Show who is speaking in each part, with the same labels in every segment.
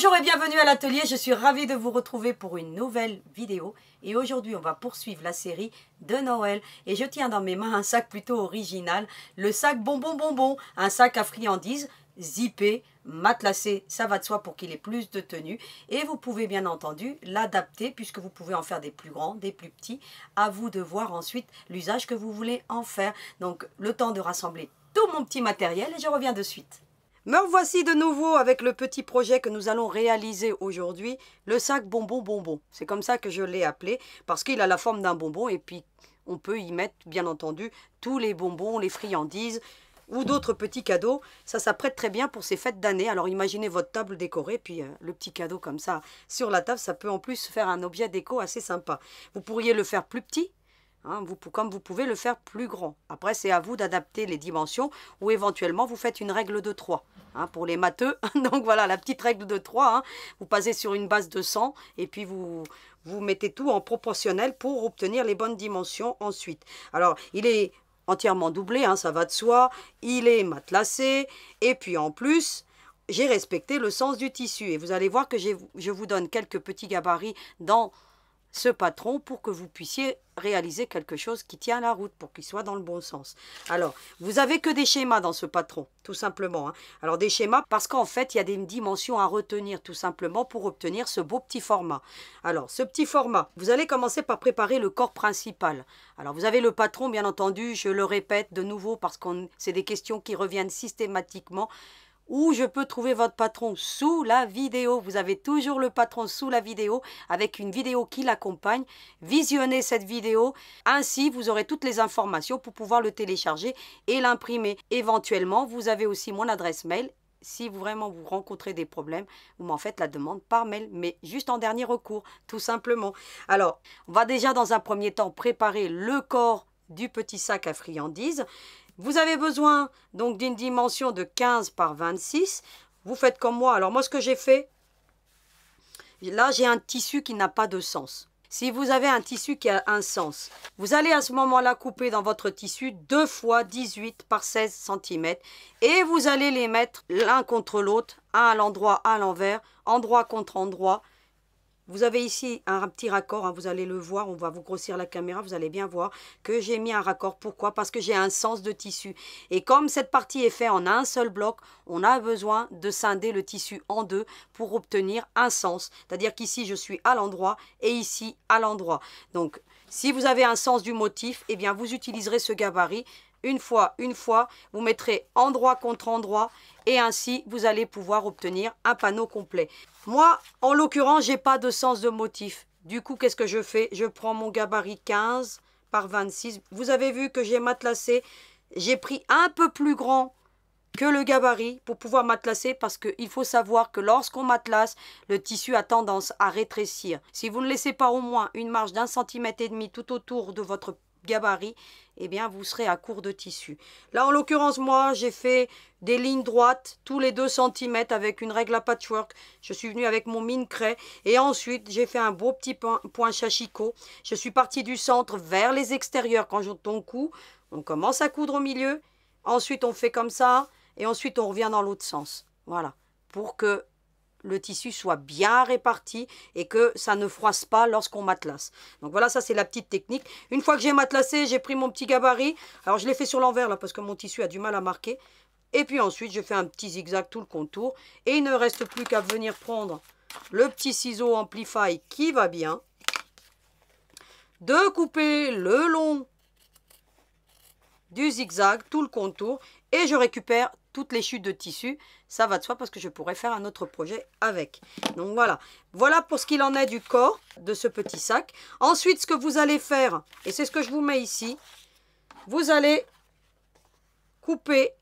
Speaker 1: Bonjour et bienvenue à l'atelier, je suis ravie de vous retrouver pour une nouvelle vidéo et aujourd'hui on va poursuivre la série de Noël et je tiens dans mes mains un sac plutôt original, le sac bonbon bonbon, un sac à friandises zippé, matelassé, ça va de soi pour qu'il ait plus de tenue et vous pouvez bien entendu l'adapter puisque vous pouvez en faire des plus grands, des plus petits, à vous de voir ensuite l'usage que vous voulez en faire. Donc le temps de rassembler tout mon petit matériel et je reviens de suite. Me revoici de nouveau avec le petit projet que nous allons réaliser aujourd'hui, le sac bonbon bonbon. C'est comme ça que je l'ai appelé, parce qu'il a la forme d'un bonbon et puis on peut y mettre bien entendu tous les bonbons, les friandises ou d'autres petits cadeaux. Ça s'apprête très bien pour ces fêtes d'année. Alors imaginez votre table décorée, puis le petit cadeau comme ça sur la table, ça peut en plus faire un objet déco assez sympa. Vous pourriez le faire plus petit. Comme vous pouvez le faire plus grand. Après, c'est à vous d'adapter les dimensions ou éventuellement, vous faites une règle de 3 pour les matheux. Donc voilà, la petite règle de 3. Vous passez sur une base de 100 et puis vous mettez tout en proportionnel pour obtenir les bonnes dimensions ensuite. Alors, il est entièrement doublé, ça va de soi. Il est matelassé et puis en plus, j'ai respecté le sens du tissu. Et vous allez voir que je vous donne quelques petits gabarits dans ce patron pour que vous puissiez réaliser quelque chose qui tient la route, pour qu'il soit dans le bon sens. Alors, vous avez que des schémas dans ce patron, tout simplement. Alors, des schémas parce qu'en fait, il y a des dimensions à retenir, tout simplement, pour obtenir ce beau petit format. Alors, ce petit format, vous allez commencer par préparer le corps principal. Alors, vous avez le patron, bien entendu, je le répète de nouveau parce que c'est des questions qui reviennent systématiquement. Où je peux trouver votre patron sous la vidéo. Vous avez toujours le patron sous la vidéo avec une vidéo qui l'accompagne. Visionnez cette vidéo. Ainsi, vous aurez toutes les informations pour pouvoir le télécharger et l'imprimer. Éventuellement, vous avez aussi mon adresse mail. Si vraiment vous rencontrez des problèmes, vous m'en faites la demande par mail, mais juste en dernier recours, tout simplement. Alors, on va déjà dans un premier temps préparer le corps du petit sac à friandises. Vous avez besoin donc d'une dimension de 15 par 26. Vous faites comme moi. Alors moi, ce que j'ai fait, là, j'ai un tissu qui n'a pas de sens. Si vous avez un tissu qui a un sens, vous allez à ce moment-là couper dans votre tissu 2 fois 18 par 16 cm et vous allez les mettre l'un contre l'autre, un à l'endroit, un à l'envers, endroit contre endroit. Vous avez ici un petit raccord, vous allez le voir, on va vous grossir la caméra, vous allez bien voir que j'ai mis un raccord. Pourquoi? Parce que j'ai un sens de tissu. Et comme cette partie est faite en un seul bloc, on a besoin de scinder le tissu en deux pour obtenir un sens. C'est-à-dire qu'ici, je suis à l'endroit et ici à l'endroit. Donc, si vous avez un sens du motif, eh bien, vous utiliserez ce gabarit. Une fois, vous mettrez endroit contre endroit et ainsi, vous allez pouvoir obtenir un panneau complet. Moi, en l'occurrence, j'ai pas de sens de motif. Du coup, qu'est-ce que je fais? Je prends mon gabarit 15 par 26. Vous avez vu que j'ai matelassé. J'ai pris un peu plus grand que le gabarit pour pouvoir matelassé parce qu'il faut savoir que lorsqu'on matelasse, le tissu a tendance à rétrécir. Si vous ne laissez pas au moins une marge d'1,5 cm tout autour de votre gabarit, eh bien vous serez à court de tissu. Là en l'occurrence moi j'ai fait des lignes droites tous les 2 cm avec une règle à patchwork. Je suis venue avec mon mine craie et ensuite j'ai fait un beau petit point chachicot. Je suis partie du centre vers les extérieurs. Quand on coud, on commence à coudre au milieu, ensuite on fait comme ça et ensuite on revient dans l'autre sens. Voilà, pour que le tissu soit bien réparti et que ça ne froisse pas lorsqu'on matelasse. Donc voilà, ça c'est la petite technique. Une fois que j'ai matelassé, j'ai pris mon petit gabarit. Alors je l'ai fait sur l'envers là parce que mon tissu a du mal à marquer. Et puis ensuite, je fais un petit zigzag tout le contour. Et il ne reste plus qu'à venir prendre le petit ciseau Amplify qui va bien. De couper le long du zigzag, tout le contour. Et je récupère toutes les chutes de tissu. Ça va de soi parce que je pourrais faire un autre projet avec. Donc voilà. Voilà pour ce qu'il en est du corps de ce petit sac. Ensuite, ce que vous allez faire, et c'est ce que je vous mets ici, vous allez couper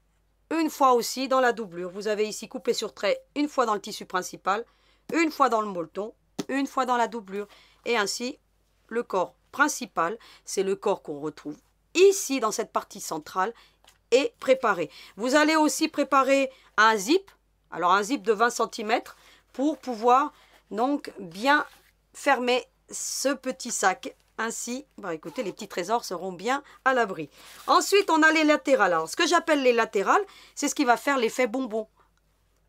Speaker 1: une fois aussi dans la doublure. Vous avez ici coupé sur trait une fois dans le tissu principal, une fois dans le molleton, une fois dans la doublure. Et ainsi, le corps principal, c'est le corps qu'on retrouve ici dans cette partie centrale et préparé. Vous allez aussi préparer un zip, alors un zip de 20 cm pour pouvoir donc bien fermer ce petit sac. Ainsi, écoutez, les petits trésors seront bien à l'abri. Ensuite, on a les latérales. Alors, ce que j'appelle les latérales, c'est ce qui va faire l'effet bonbon.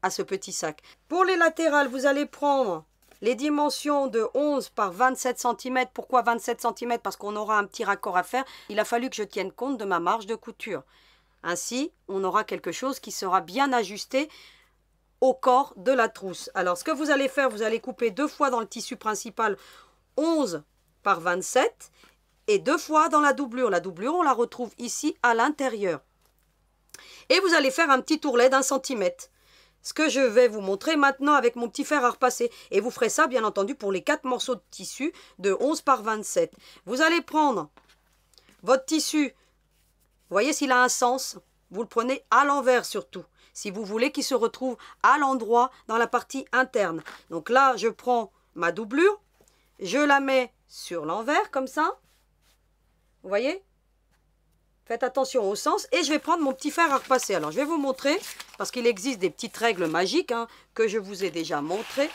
Speaker 1: à ce petit sac. Pour les latérales, vous allez prendre les dimensions de 11 par 27 cm. Pourquoi 27 cm? Parce qu'on aura un petit raccord à faire. Il a fallu que je tienne compte de ma marge de couture. Ainsi, on aura quelque chose qui sera bien ajusté au corps de la trousse. Alors, ce que vous allez faire, vous allez couper 2 fois dans le tissu principal 11 par 27 et 2 fois dans la doublure. La doublure, on la retrouve ici à l'intérieur. Et vous allez faire un petit tourlet d'1 cm. Ce que je vais vous montrer maintenant avec mon petit fer à repasser. Et vous ferez ça, bien entendu, pour les 4 morceaux de tissu de 11 par 27. Vous allez prendre votre tissu. Vous voyez s'il a un sens. Vous le prenez à l'envers surtout. Si vous voulez qu'il se retrouve à l'endroit dans la partie interne. Donc là, je prends ma doublure. Je la mets sur l'envers comme ça. Vous voyez? Faites attention au sens. Et je vais prendre mon petit fer à repasser. Alors, je vais vous montrer, parce qu'il existe des petites règles magiques que je vous ai déjà montrées.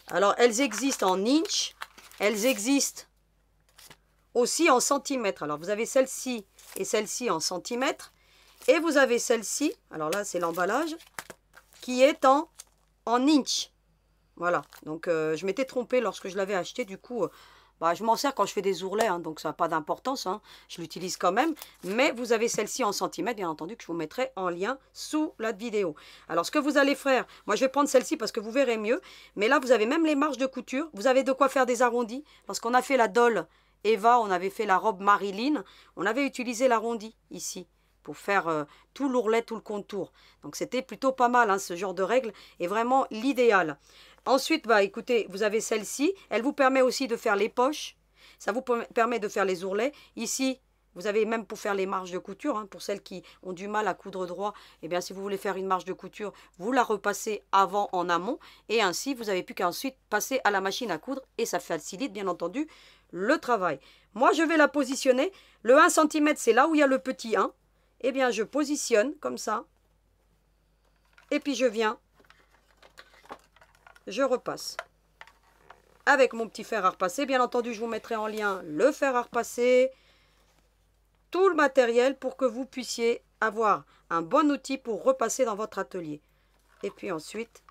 Speaker 1: Alors, elles existent en inch. Elles existent aussi en centimètres. Alors, vous avez celle-ci et celle-ci en centimètres. Et vous avez celle-ci, alors là, c'est l'emballage, qui est en inch. Voilà. Donc, je m'étais trompée lorsque je l'avais acheté. Du coup... je m'en sers quand je fais des ourlets, donc ça n'a pas d'importance, je l'utilise quand même. Mais vous avez celle-ci en centimètres, bien entendu, que je vous mettrai en lien sous la vidéo. Alors, ce que vous allez faire, moi je vais prendre celle-ci parce que vous verrez mieux. Mais là, vous avez même les marges de couture. Vous avez de quoi faire des arrondis. Parce qu'on a fait la Doll Eva, on avait fait la robe Marilyn. On avait utilisé l'arrondi ici pour faire tout l'ourlet, tout le contour. Donc, c'était plutôt pas mal, ce genre de règle est vraiment l'idéal. Ensuite, écoutez, vous avez celle-ci. Elle vous permet aussi de faire les poches. Ça vous permet de faire les ourlets. Ici, vous avez même pour faire les marges de couture. Pour celles qui ont du mal à coudre droit, eh bien, si vous voulez faire une marge de couture, vous la repassez avant en amont. Et ainsi, vous n'avez plus qu'à ensuite passer à la machine à coudre. Et ça facilite, bien entendu, le travail. Moi, je vais la positionner. Le 1 cm, c'est là où il y a le petit 1. Eh bien, je positionne comme ça. Et puis, je viens. Je repasse avec mon petit fer à repasser. Bien entendu, je vous mettrai en lien le fer à repasser, tout le matériel pour que vous puissiez avoir un bon outil pour repasser dans votre atelier. Et puis ensuite,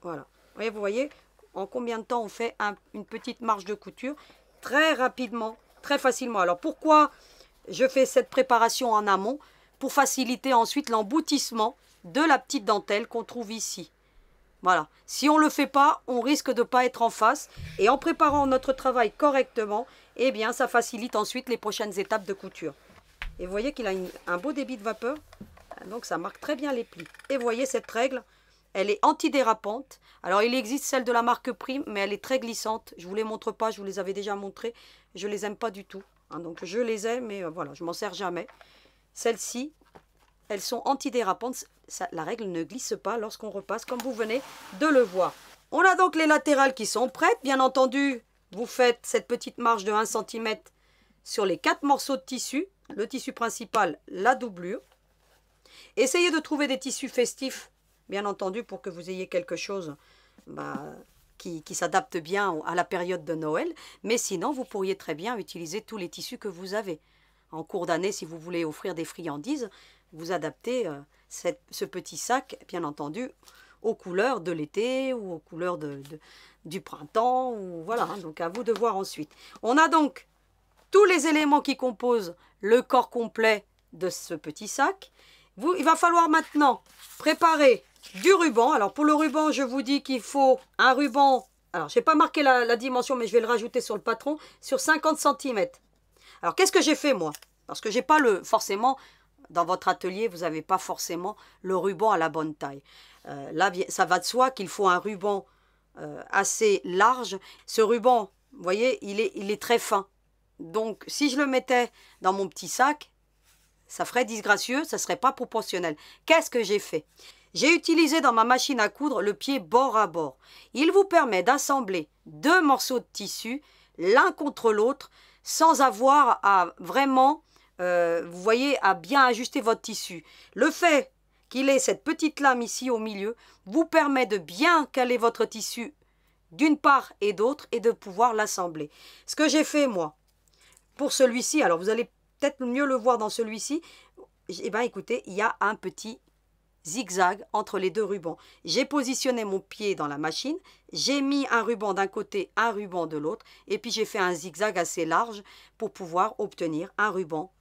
Speaker 1: voilà. Vous voyez en combien de temps on fait une petite marge de couture très rapidement, très facilement. Alors pourquoi je fais cette préparation en amont? Pour faciliter ensuite l'emboutissement de la petite dentelle qu'on trouve ici. Voilà, si on ne le fait pas, on risque de ne pas être en face. Et en préparant notre travail correctement, eh bien, ça facilite ensuite les prochaines étapes de couture. Et vous voyez qu'il a un beau débit de vapeur. Donc, ça marque très bien les plis. Et vous voyez, cette règle, elle est antidérapante. Alors, il existe celle de la marque Prime, mais elle est très glissante. Je ne vous les montre pas, je vous les avais déjà montrées. Je ne les aime pas du tout. Donc, je les aime, mais voilà, je ne m'en sers jamais. Celles-ci, elles sont antidérapantes. La règle ne glisse pas lorsqu'on repasse, comme vous venez de le voir. On a donc les latérales qui sont prêtes. Bien entendu, vous faites cette petite marge de 1 cm sur les 4 morceaux de tissu. Le tissu principal, la doublure. Essayez de trouver des tissus festifs, bien entendu, pour que vous ayez quelque chose qui s'adapte bien à la période de Noël. Mais sinon, vous pourriez très bien utiliser tous les tissus que vous avez. En cours d'année, si vous voulez offrir des friandises, vous adaptez ce petit sac, bien entendu, aux couleurs de l'été ou aux couleurs du printemps. Ou voilà, donc à vous de voir ensuite. On a donc tous les éléments qui composent le corps complet de ce petit sac. Il va falloir maintenant préparer du ruban. Alors pour le ruban, je vous dis qu'il faut un ruban. Alors je n'ai pas marqué la dimension, mais je vais le rajouter sur le patron, sur 50 cm. Alors qu'est-ce que j'ai fait moi? Parce que j'ai pas forcément, dans votre atelier, vous n'avez pas forcément le ruban à la bonne taille. Là, ça va de soi qu'il faut un ruban assez large. Ce ruban, vous voyez, il est très fin. Donc, si je le mettais dans mon petit sac, ça ferait disgracieux, ça ne serait pas proportionnel. Qu'est-ce que j'ai fait? J'ai utilisé dans ma machine à coudre le pied bord à bord. Il vous permet d'assembler 2 morceaux de tissu, l'un contre l'autre, sans avoir à vraiment, vous voyez, à bien ajuster votre tissu. Le fait qu'il ait cette petite lame ici au milieu vous permet de bien caler votre tissu d'une part et d'autre et de pouvoir l'assembler. Ce que j'ai fait moi, pour celui-ci, alors vous allez peut-être mieux le voir dans celui-ci, eh bien écoutez, il y a un petit zigzag entre les deux rubans. J'ai positionné mon pied dans la machine, j'ai mis un ruban d'un côté, un ruban de l'autre, et puis j'ai fait un zigzag assez large pour pouvoir obtenir un ruban,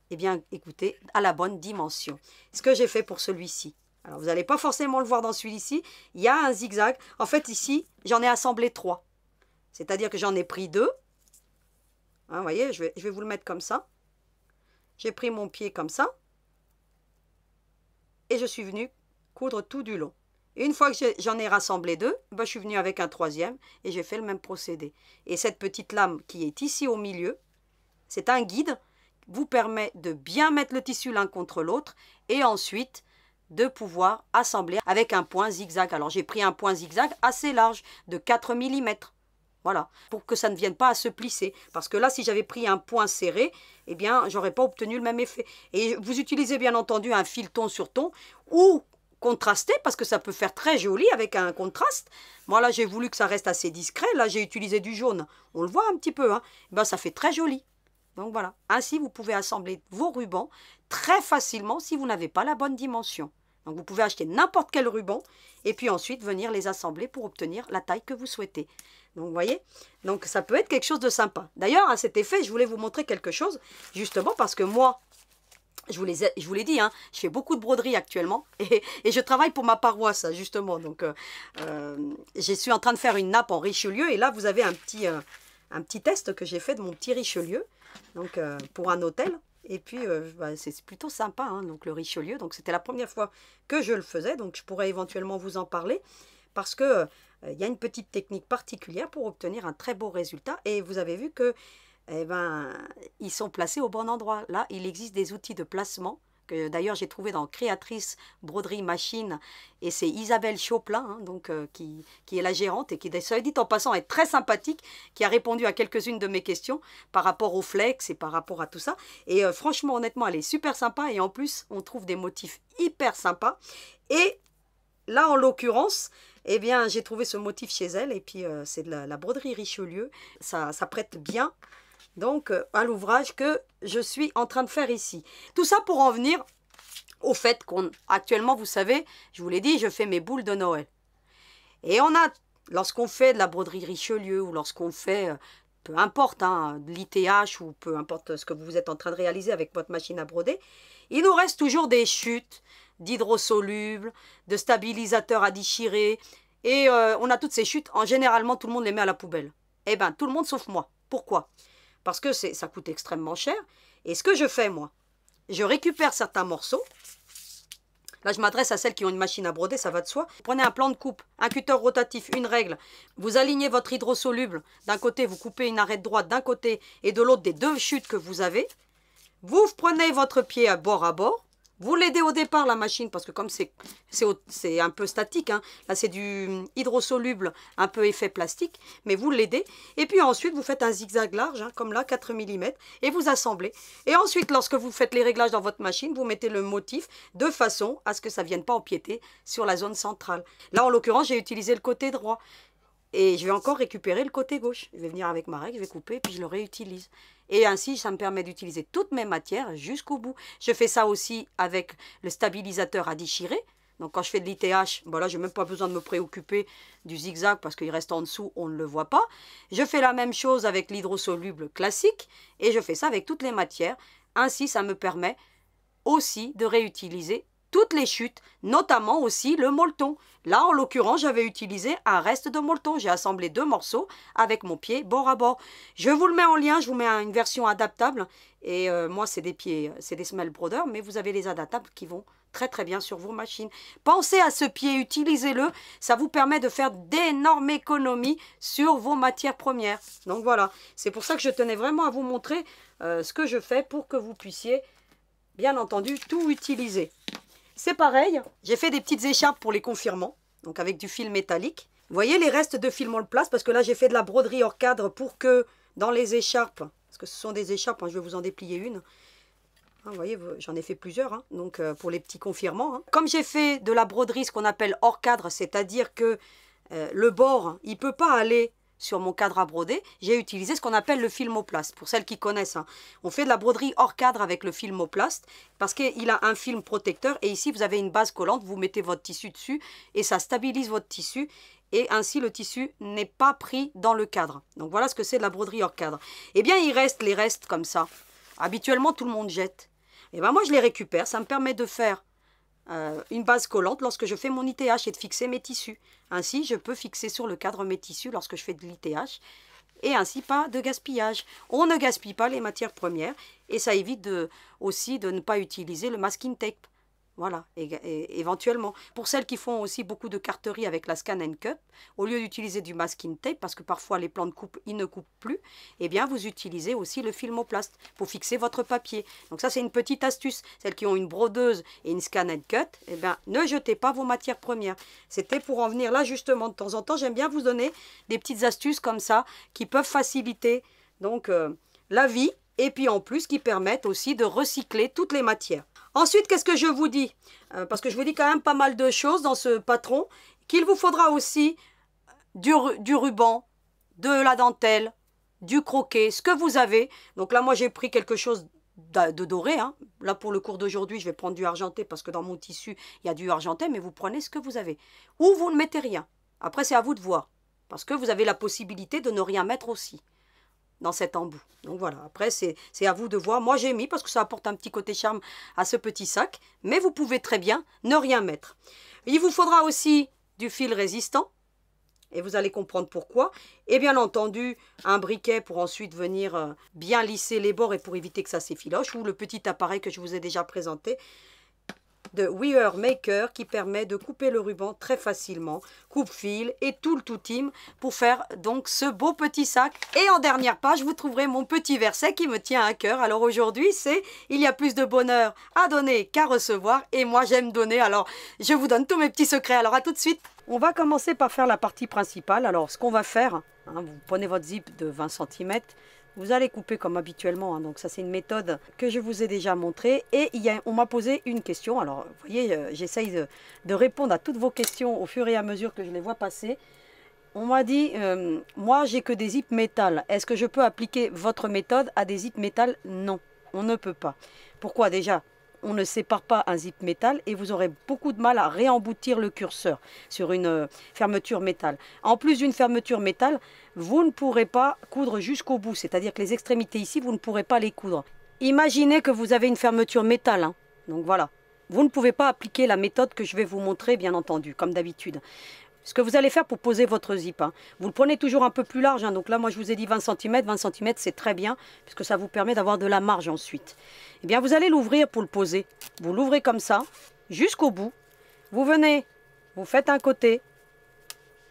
Speaker 1: eh bien, écoutez, à la bonne dimension. Ce que j'ai fait pour celui-ci. Alors, vous n'allez pas forcément le voir dans celui-ci. Il y a un zigzag. En fait, ici, j'en ai assemblé 3. C'est-à-dire que j'en ai pris 2. Hein, vous voyez, je vais vous le mettre comme ça. J'ai pris mon pied comme ça. Et je suis venue coudre tout du long. Et une fois que j'en ai rassemblé 2, ben, je suis venue avec un 3e et j'ai fait le même procédé. Et cette petite lame qui est ici au milieu, c'est un guide, vous permet de bien mettre le tissu l'un contre l'autre et ensuite de pouvoir assembler avec un point zigzag. Alors j'ai pris un point zigzag assez large de 4 mm. Voilà, pour que ça ne vienne pas à se plisser. Parce que là, si j'avais pris un point serré, eh bien, j'aurais pas obtenu le même effet. Et vous utilisez bien entendu un fil ton sur ton ou contrasté, parce que ça peut faire très joli avec un contraste. Moi, là, j'ai voulu que ça reste assez discret. Là, j'ai utilisé du jaune. On le voit un petit peu, hein. Eh ben, ça fait très joli. Donc voilà, ainsi, vous pouvez assembler vos rubans très facilement si vous n'avez pas la bonne dimension. Donc vous pouvez acheter n'importe quel ruban et puis ensuite venir les assembler pour obtenir la taille que vous souhaitez. Donc vous voyez, donc ça peut être quelque chose de sympa. D'ailleurs, à cet effet, je voulais vous montrer quelque chose, justement parce que moi, je vous l'ai dit, hein, je fais beaucoup de broderie actuellement et je travaille pour ma paroisse, justement. Donc je suis en train de faire une nappe en Richelieu et là, vous avez un petit test que j'ai fait de mon petit Richelieu, donc pour un hôtel. Et puis, bah, c'est plutôt sympa, hein, donc le Richelieu. Donc, c'était la première fois que je le faisais. Donc, je pourrais éventuellement vous en parler. Parce que y a une petite technique particulière pour obtenir un très beau résultat. Et vous avez vu que, eh ben, ils sont placés au bon endroit. Là, il existe des outils de placement que d'ailleurs j'ai trouvé dans Créatrice Broderie Machine, et c'est Isabelle Choplin, hein, donc, qui est la gérante et qui, soit dit en passant, est très sympathique, qui a répondu à quelques-unes de mes questions par rapport au flex et par rapport à tout ça. Et franchement, honnêtement, elle est super sympa et en plus, on trouve des motifs hyper sympas. Et là, en l'occurrence, eh bien, j'ai trouvé ce motif chez elle et puis c'est de la broderie Richelieu. Ça prête bien. Donc, à l'ouvrage que je suis en train de faire ici. Tout ça pour en venir au fait qu'actuellement, vous savez, je vous l'ai dit, je fais mes boules de Noël. Et lorsqu'on fait de la broderie Richelieu ou lorsqu'on fait, peu importe, hein, de l'ITH ou peu importe ce que vous êtes en train de réaliser avec votre machine à broder, il nous reste toujours des chutes d'hydrosolubles, de stabilisateurs à déchirer. Et on a toutes ces chutes. Généralement, tout le monde les met à la poubelle. Eh bien, tout le monde sauf moi. Pourquoi ? Parce que ça coûte extrêmement cher. Et ce que je fais, moi, je récupère certains morceaux. Là, je m'adresse à celles qui ont une machine à broder, ça va de soi. Prenez un plan de coupe, un cutter rotatif, une règle. Vous alignez votre hydrosoluble. D'un côté, vous coupez une arête droite d'un côté et de l'autre des 2 chutes que vous avez. Vous prenez votre pied à bord. Vous l'aidez au départ, la machine, parce que comme c'est un peu statique, hein, là c'est du hydrosoluble, un peu effet plastique, mais vous l'aidez. Et puis ensuite, vous faites un zigzag large, hein, comme là, 4 mm, et vous assemblez. Et ensuite, lorsque vous faites les réglages dans votre machine, vous mettez le motif de façon à ce que ça ne vienne pas empiéter sur la zone centrale. Là, en l'occurrence, j'ai utilisé le côté droit. Et je vais encore récupérer le côté gauche. Je vais venir avec ma règle, je vais couper, puis je le réutilise. Et ainsi, ça me permet d'utiliser toutes mes matières jusqu'au bout. Je fais ça aussi avec le stabilisateur à déchirer. Donc quand je fais de l'ITH, voilà, je n'ai même pas besoin de me préoccuper du zigzag parce qu'il reste en dessous, on ne le voit pas. Je fais la même chose avec l'hydrosoluble classique et je fais ça avec toutes les matières. Ainsi, ça me permet aussi de réutiliser toutes les chutes, notamment aussi le molleton. Là, en l'occurrence, j'avais utilisé un reste de molleton. J'ai assemblé 2 morceaux avec mon pied bord à bord. Je vous le mets en lien, je vous mets une version adaptable. Et moi, c'est des pieds, c'est des Smell Broder, mais vous avez les adaptables qui vont très très bien sur vos machines. Pensez à ce pied, utilisez-le. Ça vous permet de faire d'énormes économies sur vos matières premières. Donc voilà, c'est pour ça que je tenais vraiment à vous montrer ce que je fais pour que vous puissiez, bien entendu, tout utiliser. C'est pareil, j'ai fait des petites écharpes pour les confirmants, donc avec du fil métallique. Vous voyez les restes de fil, on le place parce que là j'ai fait de la broderie hors cadre pour que dans les écharpes, parce que ce sont des écharpes, hein, je vais vous en déplier une. Hein, vous voyez, j'en ai fait plusieurs, hein, donc pour les petits confirmants. Hein. Comme j'ai fait de la broderie, ce qu'on appelle hors cadre, c'est-à-dire que le bord, il ne peut pas aller sur mon cadre à broder, j'ai utilisé ce qu'on appelle le filmoplast. Pour celles qui connaissent, hein. On fait de la broderie hors cadre avec le filmoplast parce qu'il a un film protecteur. Et ici, vous avez une base collante. Vous mettez votre tissu dessus et ça stabilise votre tissu. Et ainsi, le tissu n'est pas pris dans le cadre. Donc, voilà ce que c'est de la broderie hors cadre. Eh bien, il reste les restes comme ça. Habituellement, tout le monde jette. Et bien, moi, je les récupère. Ça me permet de faire une base collante lorsque je fais mon ITH et de fixer mes tissus. Ainsi, je peux fixer sur le cadre mes tissus lorsque je fais de l'ITH. Et ainsi, pas de gaspillage. On ne gaspille pas les matières premières. Et ça évite aussi de ne pas utiliser le masking tape. Voilà, et éventuellement. Pour celles qui font aussi beaucoup de carterie avec la Scan & Cup, au lieu d'utiliser du masking tape, parce que parfois les plans de coupe, ils ne coupent plus, eh bien vous utilisez aussi le filmoplast pour fixer votre papier. Donc ça, c'est une petite astuce. Celles qui ont une brodeuse et une Scan & Cut, eh bien ne jetez pas vos matières premières. C'était pour en venir là, justement, de temps en temps. J'aime bien vous donner des petites astuces comme ça qui peuvent faciliter donc la vie et puis en plus qui permettent aussi de recycler toutes les matières. Ensuite, qu'est-ce que je vous dis? Parce que je vous dis quand même pas mal de choses dans ce patron, qu'il vous faudra aussi du ruban, de la dentelle, du croquet, ce que vous avez. Donc là, moi, j'ai pris quelque chose de doré. Hein. Là, pour le cours d'aujourd'hui, je vais prendre du argenté parce que dans mon tissu, il y a du argenté, mais vous prenez ce que vous avez. Ou vous ne mettez rien. Après, c'est à vous de voir, parce que vous avez la possibilité de ne rien mettre aussi dans cet embout. Donc voilà, après c'est à vous de voir. Moi j'ai mis parce que ça apporte un petit côté charme à ce petit sac, mais vous pouvez très bien ne rien mettre. Il vous faudra aussi du fil résistant, et vous allez comprendre pourquoi. Et bien entendu, un briquet pour ensuite venir bien lisser les bords et pour éviter que ça s'effiloche, ou le petit appareil que je vous ai déjà présenté, de Weaver Maker qui permet de couper le ruban très facilement, coupe-fil et tout le tout team pour faire donc ce beau petit sac. Et en dernière page, vous trouverez mon petit verset qui me tient à cœur. Alors aujourd'hui, c'est « Il y a plus de bonheur à donner qu'à recevoir » et moi j'aime donner, alors je vous donne tous mes petits secrets. Alors à tout de suite. On va commencer par faire la partie principale. Alors ce qu'on va faire, hein, vous prenez votre zip de 20 cm. Vous allez couper comme habituellement, hein. Donc ça c'est une méthode que je vous ai déjà montrée. Et on m'a posé une question, alors vous voyez, j'essaye de répondre à toutes vos questions au fur et à mesure que je les vois passer. On m'a dit, moi j'ai que des zips métal, est-ce que je peux appliquer votre méthode à des zips métal? Non, on ne peut pas. Pourquoi? Déjà, on ne sépare pas un zip métal et vous aurez beaucoup de mal à réemboutir le curseur sur une fermeture métal. En plus d'une fermeture métal, vous ne pourrez pas coudre jusqu'au bout, c'est-à-dire que les extrémités ici, vous ne pourrez pas les coudre. Imaginez que vous avez une fermeture métal, hein. Donc voilà, vous ne pouvez pas appliquer la méthode que je vais vous montrer, bien entendu, comme d'habitude. Ce que vous allez faire pour poser votre zip, hein, vous le prenez toujours un peu plus large, hein, donc là moi je vous ai dit 20 cm, 20 cm c'est très bien, puisque ça vous permet d'avoir de la marge ensuite. Eh bien vous allez l'ouvrir pour le poser, vous l'ouvrez comme ça, jusqu'au bout, vous venez, vous faites un côté,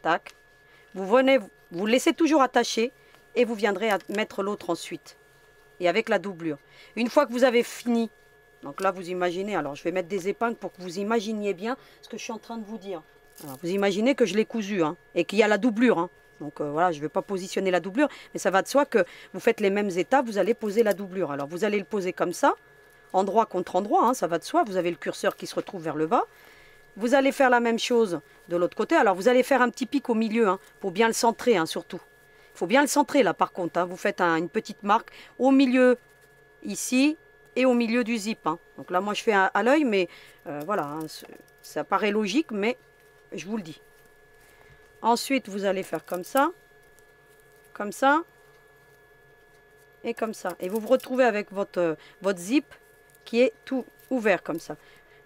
Speaker 1: tac, vous venez, vous le laissez toujours attaché, et vous viendrez à mettre l'autre ensuite, et avec la doublure. Une fois que vous avez fini, donc là vous imaginez, alors je vais mettre des épingles pour que vous imaginiez bien ce que je suis en train de vous dire. Alors, vous imaginez que je l'ai cousu, hein, et qu'il y a la doublure. Hein. Donc voilà, je ne vais pas positionner la doublure, mais ça va de soi que vous faites les mêmes étapes, vous allez poser la doublure. Alors vous allez le poser comme ça, endroit contre endroit, hein, ça va de soi. Vous avez le curseur qui se retrouve vers le bas. Vous allez faire la même chose de l'autre côté. Alors vous allez faire un petit pic au milieu, hein, pour bien le centrer, hein, surtout. Il faut bien le centrer là par contre. Hein. Vous faites une petite marque au milieu, ici, et au milieu du zip. Hein. Donc là, moi je fais à l'œil, mais voilà, hein, ça paraît logique, mais je vous le dis. Ensuite, vous allez faire comme ça, et comme ça. Et vous vous retrouvez avec votre zip qui est tout ouvert comme ça.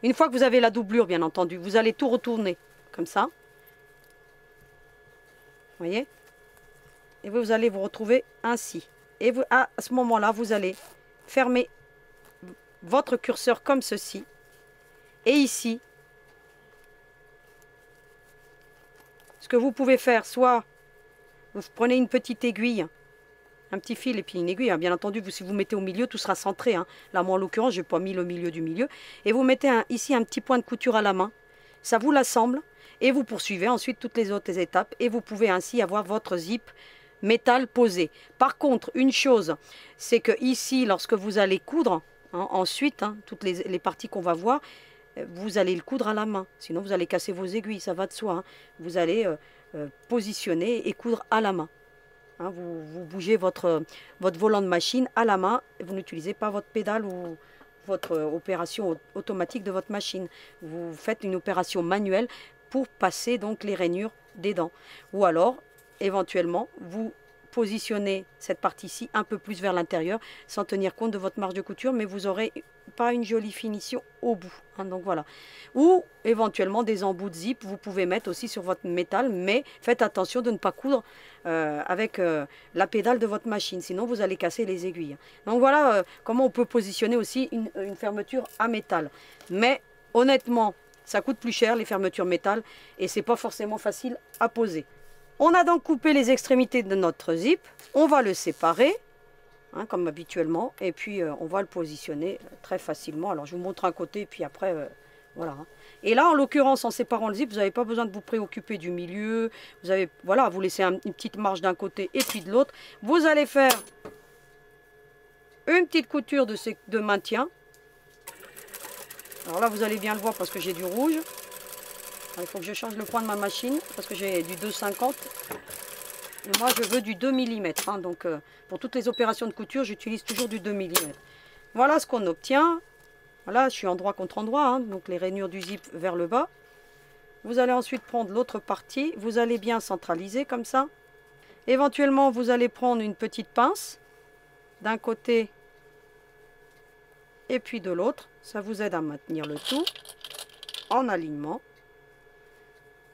Speaker 1: Une fois que vous avez la doublure, bien entendu, vous allez tout retourner comme ça. Vous voyez? Et vous allez vous retrouver ainsi. Et vous, à ce moment-là, vous allez fermer votre curseur comme ceci. Et ici, ce que vous pouvez faire, soit vous prenez une petite aiguille, un petit fil et puis une aiguille. Hein. Bien entendu, si vous mettez au milieu, tout sera centré. Hein. Là, moi, en l'occurrence, je n'ai pas mis le milieu du milieu. Et vous mettez ici un petit point de couture à la main. Ça vous l'assemble et vous poursuivez ensuite toutes les autres étapes. Et vous pouvez ainsi avoir votre zip métal posé. Par contre, une chose, c'est que ici, lorsque vous allez coudre, hein, ensuite, hein, toutes les parties qu'on va voir, vous allez le coudre à la main, sinon vous allez casser vos aiguilles, ça va de soi. Hein. Vous allez positionner et coudre à la main. Hein, vous bougez votre volant de machine à la main. Vous n'utilisez pas votre pédale ou votre opération automatique de votre machine. Vous faites une opération manuelle pour passer donc les rainures des dents. Ou alors, éventuellement, vous positionnez cette partie-ci un peu plus vers l'intérieur sans tenir compte de votre marge de couture, mais vous n'aurez pas une jolie finition au bout. Hein, donc voilà. Ou éventuellement des embouts de zip, vous pouvez mettre aussi sur votre métal, mais faites attention de ne pas coudre avec la pédale de votre machine, sinon vous allez casser les aiguilles. Donc voilà comment on peut positionner aussi une fermeture à métal. Mais honnêtement, ça coûte plus cher les fermetures métal et c'est pas forcément facile à poser. On a donc coupé les extrémités de notre zip, on va le séparer, hein, comme habituellement, et puis on va le positionner très facilement. Alors je vous montre un côté, et puis après, voilà. Et là, en l'occurrence, en séparant le zip, vous n'avez pas besoin de vous préoccuper du milieu. Vous avez, voilà, vous laissez une petite marge d'un côté et puis de l'autre. Vous allez faire une petite couture de maintien. Alors là, vous allez bien le voir parce que j'ai du rouge. Il faut que je change le point de ma machine parce que j'ai du 2,50. Et moi, je veux du 2 mm. Hein, donc, pour toutes les opérations de couture, j'utilise toujours du 2 mm. Voilà ce qu'on obtient. Voilà, je suis endroit contre endroit. Hein, donc, les rainures du zip vers le bas. Vous allez ensuite prendre l'autre partie. Vous allez bien centraliser comme ça. Éventuellement, vous allez prendre une petite pince d'un côté et puis de l'autre. Ça vous aide à maintenir le tout en alignement.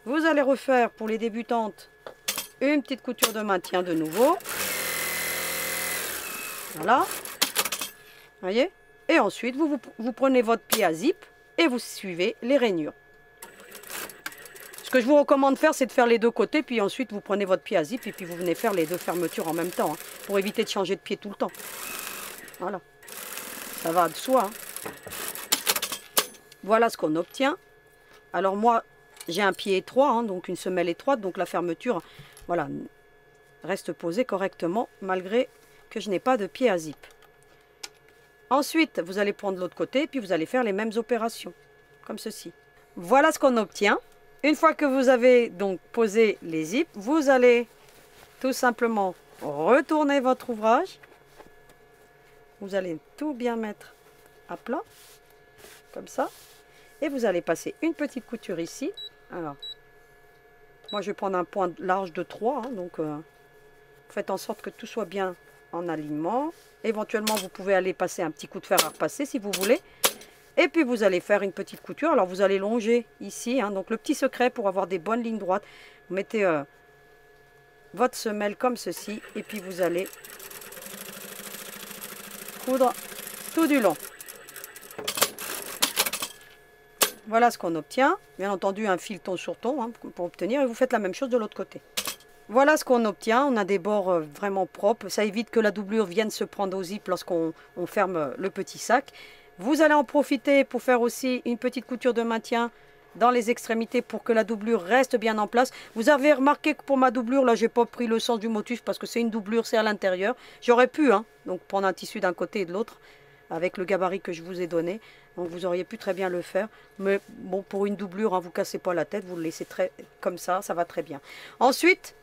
Speaker 1: Vous allez refaire pour les débutantes une petite couture de maintien de nouveau. Voilà. Voyez? Et ensuite, vous prenez votre pied à zip et vous suivez les rainures. Ce que je vous recommande de faire, c'est de faire les deux côtés, puis ensuite vous prenez votre pied à zip et puis vous venez faire les deux fermetures en même temps, hein, pour éviter de changer de pied tout le temps. Voilà. Ça va de soi. Hein. Voilà ce qu'on obtient. Alors moi, j'ai un pied étroit, hein, donc une semelle étroite, donc la fermeture, voilà, reste posée correctement malgré que je n'ai pas de pied à zip. Ensuite, vous allez prendre l'autre côté, puis vous allez faire les mêmes opérations, comme ceci. Voilà ce qu'on obtient. Une fois que vous avez donc posé les zips, vous allez tout simplement retourner votre ouvrage. Vous allez tout bien mettre à plat, comme ça. Et vous allez passer une petite couture ici. Alors, moi je vais prendre un point large de 3, hein, donc faites en sorte que tout soit bien en alignement. Éventuellement, vous pouvez aller passer un petit coup de fer à repasser si vous voulez. Et puis vous allez faire une petite couture. Alors vous allez longer ici, hein, donc le petit secret pour avoir des bonnes lignes droites. Vous mettez votre semelle comme ceci et puis vous allez coudre tout du long. Voilà ce qu'on obtient. Bien entendu, un fil ton sur ton, hein, pour obtenir. Et vous faites la même chose de l'autre côté. Voilà ce qu'on obtient. On a des bords vraiment propres. Ça évite que la doublure vienne se prendre au zip lorsqu'on ferme le petit sac. Vous allez en profiter pour faire aussi une petite couture de maintien dans les extrémités pour que la doublure reste bien en place. Vous avez remarqué que pour ma doublure, là, j'ai pas pris le sens du motif parce que c'est une doublure, c'est à l'intérieur. J'aurais pu, hein, donc prendre un tissu d'un côté et de l'autre avec le gabarit que je vous ai donné. Donc vous auriez pu très bien le faire. Mais bon, pour une doublure, hein, vous ne cassez pas la tête, vous le laissez comme ça va très bien. Ensuite,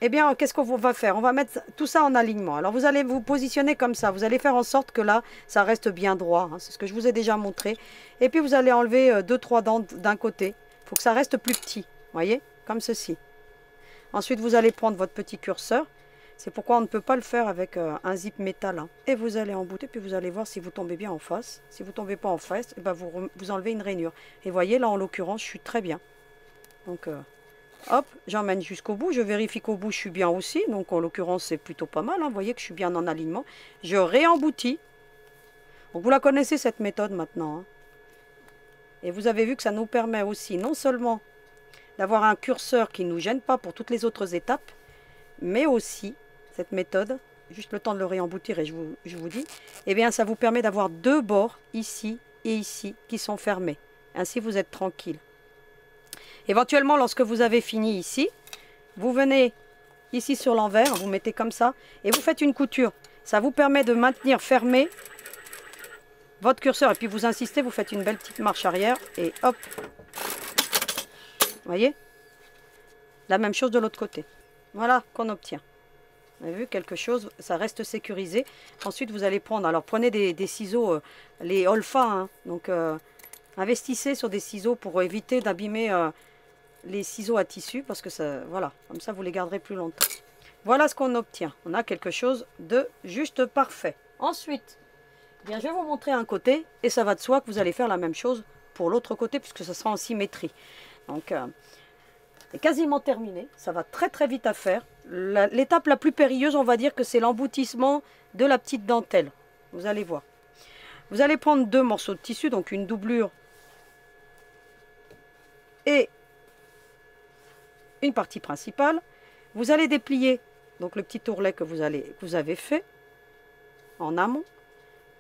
Speaker 1: eh bien, qu'est-ce qu'on va faire? On va mettre tout ça en alignement. Alors, vous allez vous positionner comme ça. Vous allez faire en sorte que là, ça reste bien droit. Hein. C'est ce que je vous ai déjà montré. Et puis, vous allez enlever 2-3 dents d'un côté. Il faut que ça reste plus petit. Vous voyez? Comme ceci. Ensuite, vous allez prendre votre petit curseur. C'est pourquoi on ne peut pas le faire avec un zip métal. Hein. Et vous allez embouter, puis vous allez voir si vous tombez bien en face. Si vous ne tombez pas en face, eh ben vous enlevez une rainure. Et vous voyez, là, en l'occurrence, je suis très bien. Donc... hop, j'emmène jusqu'au bout, je vérifie qu'au bout je suis bien aussi, donc en l'occurrence c'est plutôt pas mal, hein. Vous voyez que je suis bien en alignement. Je réemboutis. Donc vous la connaissez cette méthode maintenant. Hein. Et vous avez vu que ça nous permet aussi non seulement d'avoir un curseur qui ne nous gêne pas pour toutes les autres étapes, mais aussi cette méthode, juste le temps de le réemboutir et je vous dis, eh bien ça vous permet d'avoir deux bords ici et ici qui sont fermés. Ainsi vous êtes tranquille. Éventuellement, lorsque vous avez fini ici, vous venez ici sur l'envers, vous mettez comme ça, et vous faites une couture. Ça vous permet de maintenir fermé votre curseur. Et puis vous insistez, vous faites une belle petite marche arrière, et hop. Vous voyez? La même chose de l'autre côté. Voilà qu'on obtient. Vous avez vu, quelque chose, ça reste sécurisé. Ensuite, vous allez prendre, alors prenez des ciseaux, les Olfa, hein, donc investissez sur des ciseaux pour éviter d'abîmer les ciseaux à tissu, parce que ça, voilà, comme ça vous les garderez plus longtemps. Voilà ce qu'on obtient. On a quelque chose de juste parfait. Ensuite, eh bien, je vais vous montrer un côté, et ça va de soi que vous allez faire la même chose pour l'autre côté, puisque ça sera en symétrie. Donc, c'est quasiment terminé. Ça va très très vite à faire. L'étape la plus périlleuse, on va dire que c'est l'emboutissement de la petite dentelle. Vous allez voir. Vous allez prendre 2 morceaux de tissu, donc une doublure et une partie principale. Vous allez déplier donc le petit ourlet que vous avez fait en amont.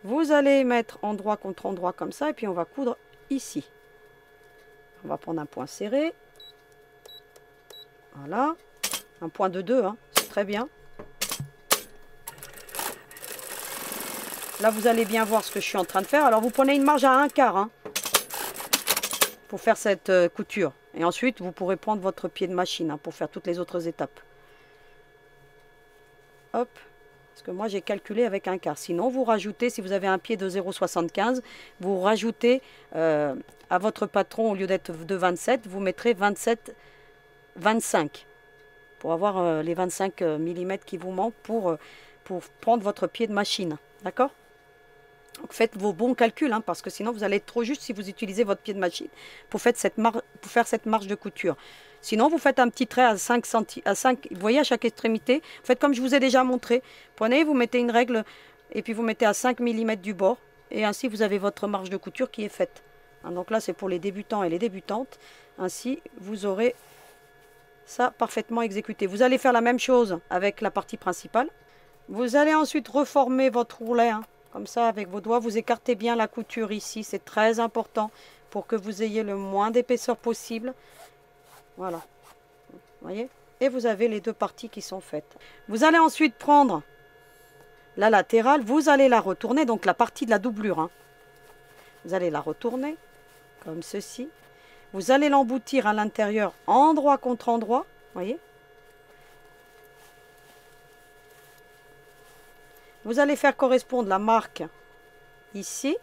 Speaker 1: Vous allez mettre endroit contre endroit comme ça, et puis on va coudre ici. On va prendre un point serré. Voilà. Un point de 2, hein, c'est très bien. Là, vous allez bien voir ce que je suis en train de faire. Alors, vous prenez une marge à 1/4 hein, pour faire cette couture. Et ensuite, vous pourrez prendre votre pied de machine hein, pour faire toutes les autres étapes. Hop. Parce que moi, j'ai calculé avec 1/4. Sinon, vous rajoutez, si vous avez un pied de 0,75, vous rajoutez à votre patron, au lieu d'être de 27, vous mettrez 25 pour avoir les 25 mm qui vous manquent pour prendre votre pied de machine. D'accord? Donc faites vos bons calculs, hein, parce que sinon vous allez être trop juste si vous utilisez votre pied de machine pour faire cette marge de couture. Sinon, vous faites un petit trait à 5 cm, vous voyez, à chaque extrémité. Vous faites comme je vous ai déjà montré. Prenez, vous mettez une règle et puis vous mettez à 5 mm du bord. Et ainsi, vous avez votre marge de couture qui est faite. Hein, donc là, c'est pour les débutants et les débutantes. Ainsi, vous aurez ça parfaitement exécuté. Vous allez faire la même chose avec la partie principale. Vous allez ensuite reformer votre ourlet, hein, comme ça avec vos doigts. Vous écartez bien la couture ici, c'est très important pour que vous ayez le moins d'épaisseur possible. Voilà, vous voyez. Et vous avez les 2 parties qui sont faites. Vous allez ensuite prendre la latérale, vous allez la retourner, donc la partie de la doublure. Hein. Vous allez la retourner comme ceci. Vous allez l'emboutir à l'intérieur, endroit contre endroit, voyez. Vous allez faire correspondre la marque ici.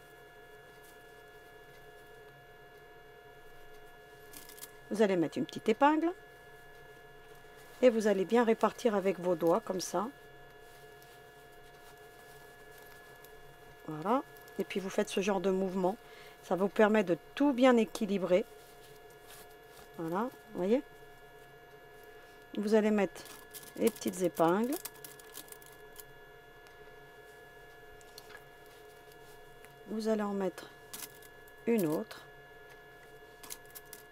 Speaker 1: Vous allez mettre une petite épingle. Et vous allez bien répartir avec vos doigts, comme ça. Voilà. Et puis vous faites ce genre de mouvement. Ça vous permet de tout bien équilibrer. Voilà, vous voyez. Vous allez mettre les petites épingles. Vous allez en mettre une autre.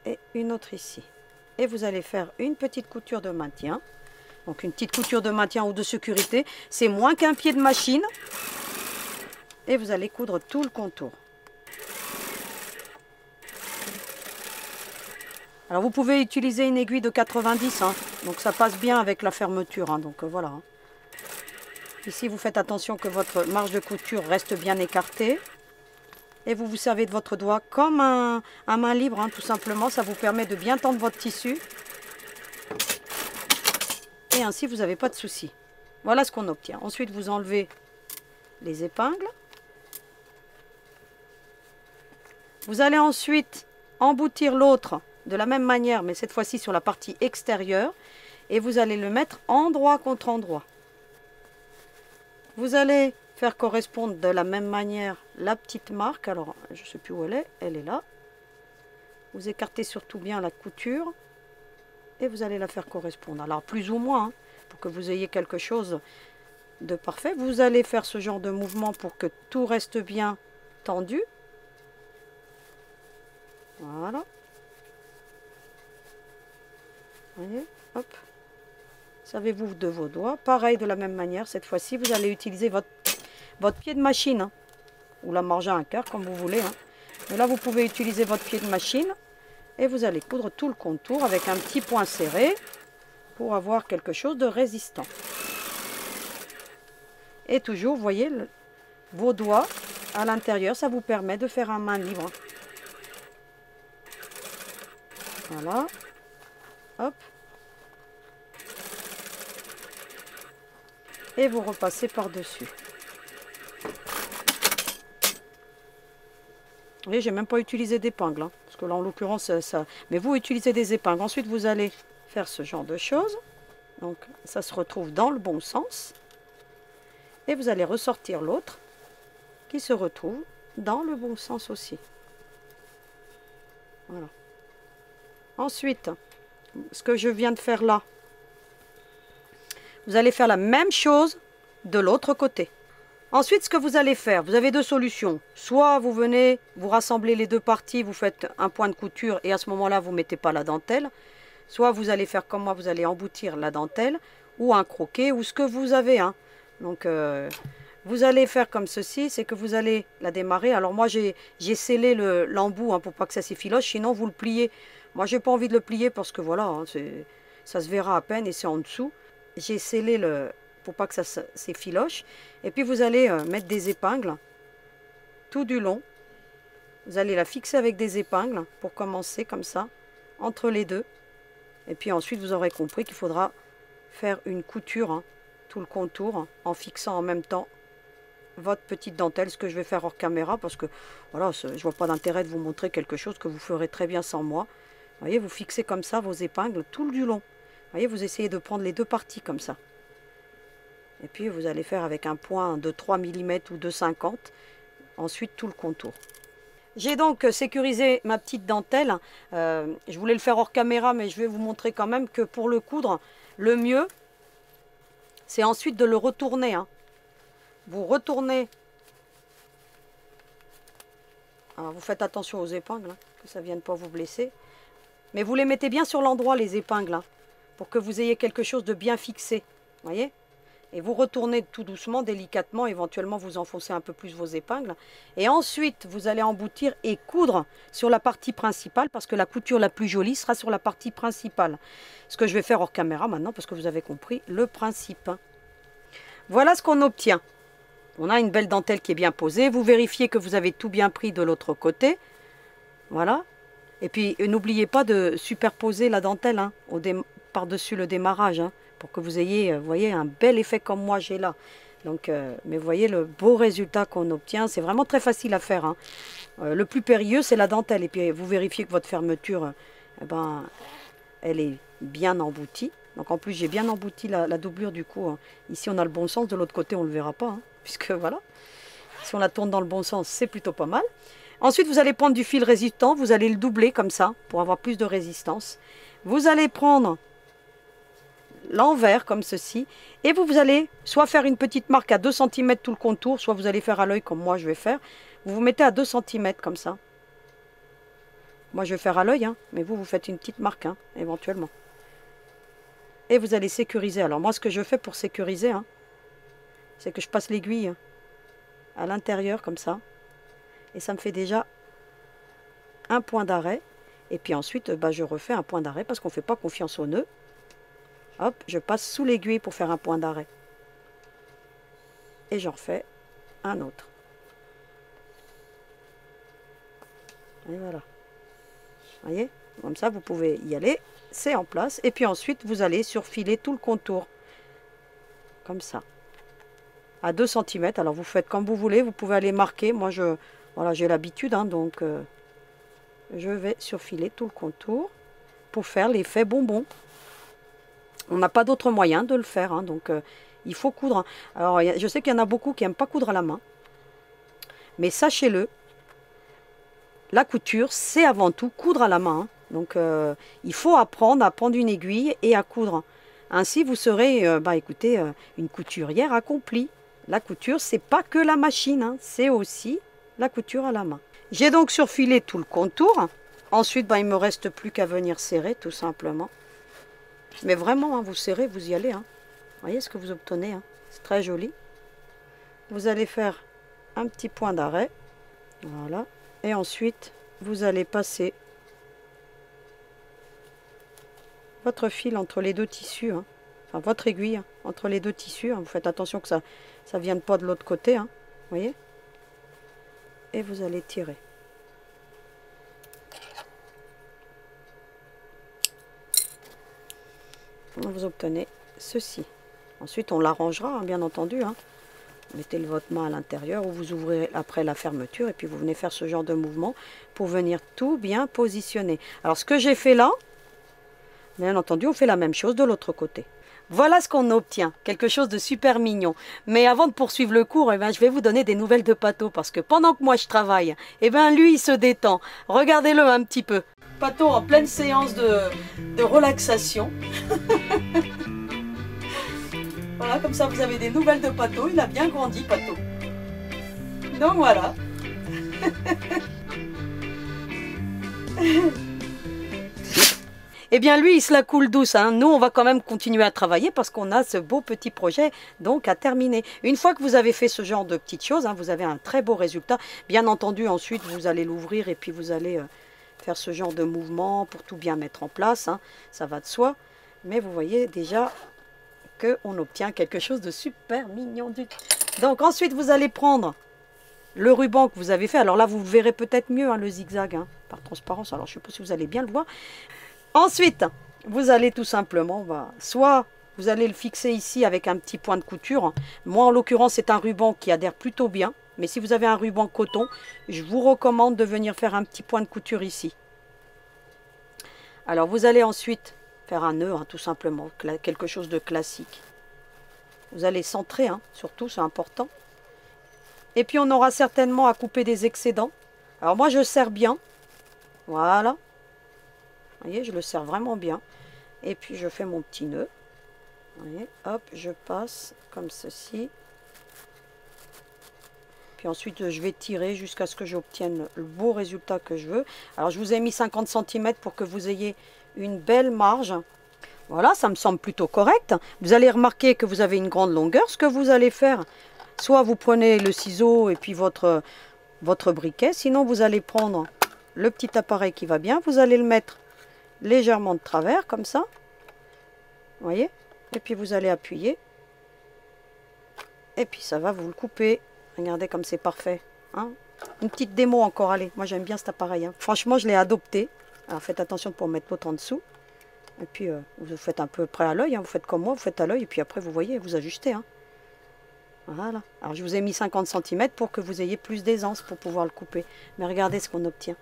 Speaker 1: Et une autre ici. Et vous allez faire une petite couture de maintien. Donc une petite couture de maintien ou de sécurité. C'est moins qu'un pied de machine. Et vous allez coudre tout le contour. Alors vous pouvez utiliser une aiguille de 90, hein, donc ça passe bien avec la fermeture, hein, donc voilà. Hein. Ici vous faites attention que votre marge de couture reste bien écartée. Et vous vous servez de votre doigt comme un main libre, hein, tout simplement. Ça vous permet de bien tendre votre tissu. Et ainsi vous n'avez pas de souci. Voilà ce qu'on obtient. Ensuite vous enlevez les épingles. Vous allez ensuite emboutir l'autre de la même manière, mais cette fois-ci sur la partie extérieure. Et vous allez le mettre endroit contre endroit. Vous allez faire correspondre de la même manière la petite marque. Alors, je ne sais plus où elle est là. Vous écartez surtout bien la couture. Et vous allez la faire correspondre. Alors, plus ou moins, hein, pour que vous ayez quelque chose de parfait. Vous allez faire ce genre de mouvement pour que tout reste bien tendu. Voilà. Voyez, hop. Servez-vous de vos doigts. Pareil, de la même manière, cette fois-ci, vous allez utiliser votre pied de machine. Hein, ou la marge à 1/4, comme vous voulez. Hein. Mais là, vous pouvez utiliser votre pied de machine. Et vous allez coudre tout le contour avec un petit point serré pour avoir quelque chose de résistant. Et toujours, vous voyez, vos doigts à l'intérieur, ça vous permet de faire un main libre. Voilà. Hop. et vous repassez par-dessus. Vous voyez, j'ai même pas utilisé d'épingle, hein, parce que là en l'occurrence ça. Mais vous utilisez des épingles. Ensuite vous allez faire ce genre de choses. Donc ça se retrouve dans le bon sens. Et vous allez ressortir l'autre qui se retrouve dans le bon sens aussi. Voilà. Ensuite, ce que je viens de faire là, vous allez faire la même chose de l'autre côté. Ensuite, ce que vous allez faire, vous avez deux solutions. Soit vous venez, vous rassemblez les deux parties, vous faites un point de couture et à ce moment-là, vous ne mettez pas la dentelle. Soit vous allez faire comme moi, vous allez emboutir la dentelle ou un croquet ou ce que vous avez. Hein. Donc, vous allez faire comme ceci, c'est que vous allez la démarrer. Alors moi, j'ai scellé l'embout hein, pour pas que ça s'effiloche, sinon vous le pliez. Moi, j'ai pas envie de le plier parce que voilà, hein, ça se verra à peine et c'est en dessous. J'ai scellé pour pas que ça s'effiloche. Et puis vous allez mettre des épingles tout du long. Vous allez la fixer avec des épingles pour commencer comme ça, entre les deux. Et puis ensuite vous aurez compris qu'il faudra faire une couture, hein, tout le contour, hein, en fixant en même temps votre petite dentelle, ce que je vais faire hors caméra, parce que voilà, je vois pas d'intérêt de vous montrer quelque chose que vous ferez très bien sans moi. Vous voyez, vous fixez comme ça vos épingles tout du long. Vous voyez, vous essayez de prendre les deux parties comme ça. Et puis vous allez faire avec un point de 3 mm ou de 50, ensuite tout le contour. J'ai donc sécurisé ma petite dentelle. Je voulais le faire hors caméra, mais je vais vous montrer quand même que pour le coudre, le mieux, c'est ensuite de le retourner. Hein. Vous retournez. Alors vous faites attention aux épingles, hein, que ça ne vienne pas vous blesser. Mais vous les mettez bien sur l'endroit, les épingles, hein, pour que vous ayez quelque chose de bien fixé. Vous voyez ? Et vous retournez tout doucement, délicatement, éventuellement vous enfoncez un peu plus vos épingles. Et ensuite, vous allez emboutir et coudre sur la partie principale, parce que la couture la plus jolie sera sur la partie principale. Ce que je vais faire hors caméra maintenant, parce que vous avez compris le principe. Voilà ce qu'on obtient. On a une belle dentelle qui est bien posée. Vous vérifiez que vous avez tout bien pris de l'autre côté. Voilà. Et puis, n'oubliez pas de superposer la dentelle hein, par-dessus le démarrage. Hein, pour que vous ayez, vous voyez, un bel effet comme moi j'ai là. Donc, mais vous voyez le beau résultat qu'on obtient. C'est vraiment très facile à faire. Hein. Le plus périlleux, c'est la dentelle. Et puis, vous vérifiez que votre fermeture, eh ben, elle est bien emboutie. Donc, en plus, j'ai bien embouti la doublure du coup. Hein. Ici, on a le bon sens. De l'autre côté, on ne le verra pas. Hein, puisque, voilà. Si on la tourne dans le bon sens, c'est plutôt pas mal. Ensuite, vous allez prendre du fil résistant. Vous allez le doubler comme ça, pour avoir plus de résistance. Vous allez prendre l'envers comme ceci et vous allez soit faire une petite marque à 2 cm tout le contour, soit vous allez faire à l'œil comme moi je vais faire. Vous vous mettez à 2 cm comme ça. Moi je vais faire à l'œil, hein, mais vous faites une petite marque hein, éventuellement. Et vous allez sécuriser. Alors moi ce que je fais pour sécuriser, hein, c'est que je passe l'aiguille à l'intérieur comme ça. Et ça me fait déjà un point d'arrêt. Et puis ensuite bah, je refais un point d'arrêt parce qu'on ne fait pas confiance au nœud. Hop, je passe sous l'aiguille pour faire un point d'arrêt. Et j'en refais un autre. Et voilà. Vous voyez? Comme ça, vous pouvez y aller. C'est en place. Et puis ensuite, vous allez surfiler tout le contour. Comme ça. À 2 cm. Alors, vous faites comme vous voulez. Vous pouvez aller marquer. Moi, voilà, j'ai l'habitude. Hein, donc, je vais surfiler tout le contour pour faire l'effet bonbon. On n'a pas d'autre moyen de le faire, hein, donc il faut coudre. Alors, je sais qu'il y en a beaucoup qui n'aiment pas coudre à la main. Mais sachez-le, la couture, c'est avant tout coudre à la main. Hein. Donc, il faut apprendre à prendre une aiguille et à coudre. Ainsi, vous serez, écoutez, une couturière accomplie. La couture, c'est pas que la machine, hein, c'est aussi la couture à la main. J'ai donc surfilé tout le contour. Ensuite, il ne me reste plus qu'à venir serrer, tout simplement. Mais vraiment, hein, vous serrez, vous y allez. Hein. Vous voyez ce que vous obtenez. Hein. C'est très joli. Vous allez faire un petit point d'arrêt. Voilà. Et ensuite, vous allez passer votre fil entre les deux tissus. Hein. Enfin, votre aiguille hein, entre les deux tissus. Hein. Vous faites attention que ça ne vienne pas de l'autre côté. Hein. Vous voyez? Et vous allez tirer. Vous obtenez ceci. Ensuite, on l'arrangera, hein, bien entendu. Hein. Mettez votre main à l'intérieur ou vous ouvrez après la fermeture et puis vous venez faire ce genre de mouvement pour venir tout bien positionner. Alors, ce que j'ai fait là, bien entendu, on fait la même chose de l'autre côté. Voilà ce qu'on obtient, quelque chose de super mignon. Mais avant de poursuivre le cours, eh ben, je vais vous donner des nouvelles de Pato parce que pendant que moi je travaille, eh ben, lui il se détend. Regardez-le un petit peu. Pato en pleine séance de relaxation. Voilà, comme ça vous avez des nouvelles de Pato. Il a bien grandi, Pato. Donc voilà. Eh bien lui, il se la coule douce. Hein. Nous, on va quand même continuer à travailler parce qu'on a ce beau petit projet donc à terminer. Une fois que vous avez fait ce genre de petites choses, hein, vous avez un très beau résultat. Bien entendu, ensuite, vous allez l'ouvrir et puis vous allez faire ce genre de mouvement pour tout bien mettre en place. Hein. Ça va de soi. Mais vous voyez déjà qu'on obtient quelque chose de super mignon. Donc ensuite, vous allez prendre le ruban que vous avez fait. Alors là, vous verrez peut-être mieux hein, le zigzag hein, par transparence. Alors je ne sais pas si vous allez bien le voir. Ensuite, vous allez tout simplement, soit vous allez le fixer ici avec un petit point de couture. Moi, en l'occurrence, c'est un ruban qui adhère plutôt bien. Mais si vous avez un ruban coton, je vous recommande de venir faire un petit point de couture ici. Alors, vous allez ensuite faire un nœud, hein, tout simplement, quelque chose de classique. Vous allez centrer, hein, surtout, c'est important. Et puis, on aura certainement à couper des excédents. Alors, moi, je serre bien. Voilà. Vous voyez, je le serre vraiment bien. Et puis, je fais mon petit nœud. Vous voyez, hop, je passe comme ceci. Puis ensuite, je vais tirer jusqu'à ce que j'obtienne le beau résultat que je veux. Alors, je vous ai mis 50 cm pour que vous ayez une belle marge. Voilà, ça me semble plutôt correct. Vous allez remarquer que vous avez une grande longueur. Ce que vous allez faire, soit vous prenez le ciseau et puis votre briquet. Sinon, vous allez prendre le petit appareil qui va bien. Vous allez le mettre légèrement de travers, comme ça. Vous voyez? Et puis, vous allez appuyer. Et puis, ça va, vous le couper. Regardez comme c'est parfait. Hein? Une petite démo encore, allez. Moi, j'aime bien cet appareil. Hein. Franchement, je l'ai adopté. Alors, faites attention pour mettre l'autre en dessous. Et puis, vous faites un peu près à l'œil. Hein. Vous faites comme moi, vous faites à l'œil. Et puis après, vous voyez, vous ajustez. Hein. Voilà. Alors, je vous ai mis 50 cm pour que vous ayez plus d'aisance pour pouvoir le couper. Mais regardez ce qu'on obtient.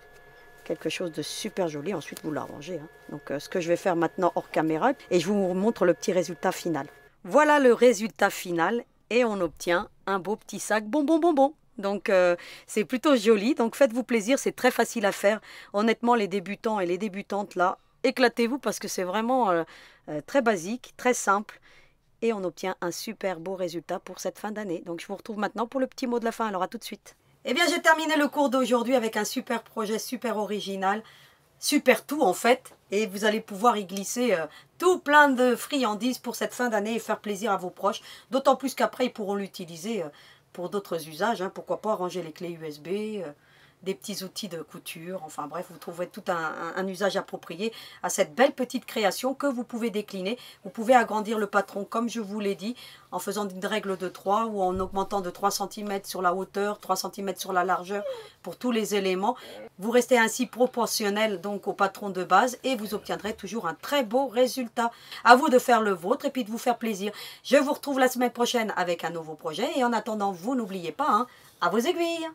Speaker 1: Quelque chose de super joli. Ensuite, vous l'arrangez. Hein. Donc, ce que je vais faire maintenant hors caméra. Et je vous montre le petit résultat final. Voilà le résultat final. Et on obtient un beau petit sac bonbon. Donc, c'est plutôt joli. Donc, faites-vous plaisir. C'est très facile à faire. Honnêtement, les débutants et les débutantes, là, éclatez-vous parce que c'est vraiment très basique, très simple. Et on obtient un super beau résultat pour cette fin d'année. Donc, je vous retrouve maintenant pour le petit mot de la fin. Alors, à tout de suite. Eh bien, j'ai terminé le cours d'aujourd'hui avec un super projet, super original. Super tout en fait, et vous allez pouvoir y glisser tout plein de friandises pour cette fin d'année et faire plaisir à vos proches, d'autant plus qu'après ils pourront l'utiliser pour d'autres usages, hein. Pourquoi pas ranger les clés USB, des petits outils de couture, enfin bref, vous trouverez tout un usage approprié à cette belle petite création que vous pouvez décliner. Vous pouvez agrandir le patron comme je vous l'ai dit, en faisant une règle de 3 ou en augmentant de 3 cm sur la hauteur, 3 cm sur la largeur pour tous les éléments. Vous restez ainsi proportionnel donc au patron de base et vous obtiendrez toujours un très beau résultat. À vous de faire le vôtre et puis de vous faire plaisir. Je vous retrouve la semaine prochaine avec un nouveau projet et en attendant, vous n'oubliez pas, hein, à vos aiguilles.